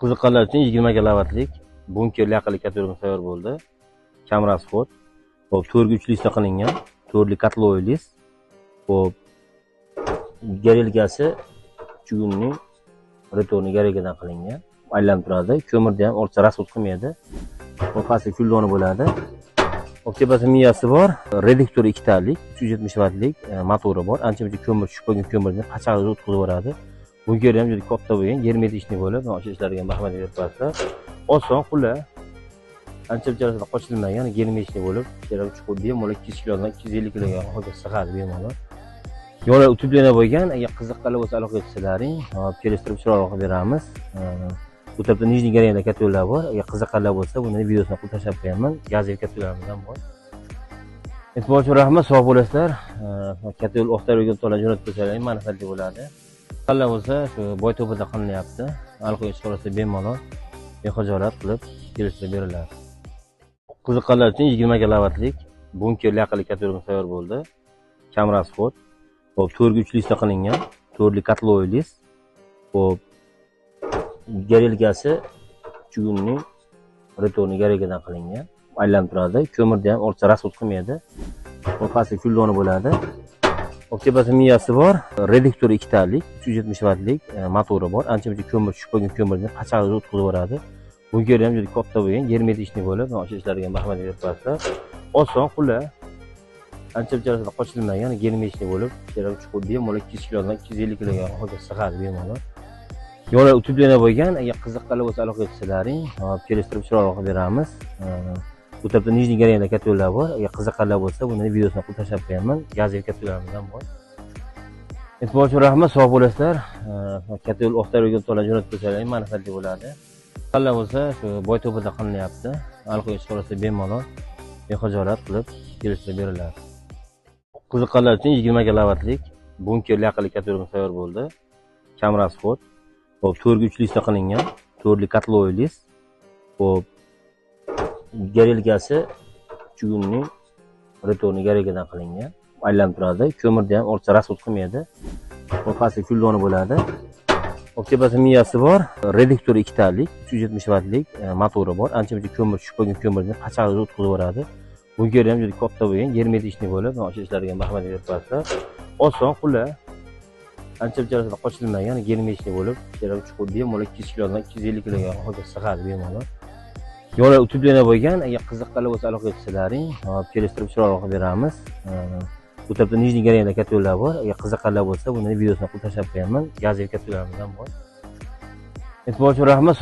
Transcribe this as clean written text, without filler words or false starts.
Qiziqqanlar uchun 20 kilovatlik bunkerli aqlli ko'tarma tayyor bo'ldi. Kam расход. Hop, 4 ga 3 lista qilingan. 4 li kotlovoy list. Hop, garelkasi chugunning retorni garelkadan qilingan. Aylanib turadi. Ko'mirda ham o'rta расход qilmaydi. Bu pastda kuldoni bo'ladi. Hop, tepasida miyasi bor. Reduktor 2 talik, 370 vatlik motori bor. Ancha-muncha ko'mir tushib qolgan ko'mirni qachaqlab o'tkazib yuboradi. Bunker ham juda katta bo'lgan, germetичный bo'lib, o'sha ishlarga marhamat beribsizlar. Oson, qulay. Ancha-muncha qochilmagan, germetичный bo'lib, kerak chuqur bemalol 200 kilodan 250 kiloga ho'kiz sig'adi bemalol. Yo'llar utublana bo'lgan, agar qiziqqanlar bo'lsa aloqa etishlaring, hop kelishtirib chiroq qilib beramiz. Bu tarafda nijniy garantiyada katta yo'llar bor. Agar qiziqqanlar bo'lsa, buni videosini qilib tashlab qo'yaman. Gazli katta yo'llarimiz ham bor. E'tibor uchun rahmat, sog' bo'lasizlar. Katta yo'l o'xtargan to'g'ri jo'natib qo'ysalaring, manfaatli bo'ladi. Qanday bo'lsa, shu Boyto'pida qilinyapti. Aloqaga chiqarsa bemalol, bexijolat qilib kelishtirib beriladi. Qiziqqanlar uchun 20 kilovatlik bunkerli aqlli ko'tarma tayyor bo'ldi. Kam расход. Hop, 4 ga 3 lista qilingan. 4 li kotlovoy list. Hop, garelkasi chugunning retorni garelkadan qilingan. Aylanib turadi. Ko'mirda ham o'rta расход qilmaydi. Bu pastda kuldoni bo'ladi. Hop, tepasida miyasi bor. Reduktor 2 talik, 370 vatlik motori bor. Ancha-muncha ko'mir tushib qolgan ko'mirni qachaqlab o'tkazib yuboradi. Bunker ham juda katta bo'lgan, germetичный bo'lib, o'sha ishlarga marhamat beribsizlar. Oson, qulay. Ancha-muncha qochilmagan, germetичный bo'lib, kerak chuqur bemalol 200 kilodan 250 kiloga ho'kiz sig'adi bemalol. Yo'llar utublana bo'lgan, agar qiziqqanlar bo'lsa aloqa etishlaring, hop kelishtirib chiroq qilib beramiz. Bu tarafda nijniy garantiyada katta yo'llar bor. Agar qiziqqanlar bo'lsa, buni videosini qilib tashlab qo'yaman. Gazli katta yo'llarimiz ham bor. E'tibor uchun rahmat, sog' bo'lasizlar. Katta yo'l o'xtargan to'g'ri jo'natib qo'ysalaring, manfaatli bo'ladi. Qanday bo'lsa, shu Boyto'pida qilinyapti. Aloqaga chiqarsa bemalol, bexijolat qilib kelishtirib beriladi. Qiziqqanlar uchun 20 kilovatlik bunkerli aqlli ko'tarma tayyor bo'ldi. Kam расход. Hop, 4 ga 3 lista qilingan. 4 li kotlovoy list. Hop, garelkasi chugunning retorni garelkadan qilingan. Aylanib turadi. Ko'mirda ham o'rta расход qilmaydi. Bu pastda kuldoni bo'ladi. Hop, tepasida miyasi bor. Reduktor 2 talik, 370 vatlik motori bor. Ancha-muncha ko'mir tushib qolgan ko'mirni qachaqlab o'tkazib yuboradi. Bunker ham juda katta bo'lgan, germetичный bo'lib, o'sha ishlarga marhamat beribsizlar. Oson, qulay. Ancha-muncha qochilmagan, germetичный bo'lib, kerak chuqur bemalol 200 kilodan 250 kiloga ho'kiz sig'adi bemalol. Yo'llar utublana bo'lgan, agar qiziqqanlar bo'lsa aloqa etishlaring, hop kelishtirib chiroq qilib beramiz. Bu tarafda nijniy garantiyada katta yo'llar bor. Agar qiziqqanlar bo'lsa, buni videosini qilib tashlab qo'yaman. Gazli katta yo'llarimiz ham bor. E'tibor uchun rahmat.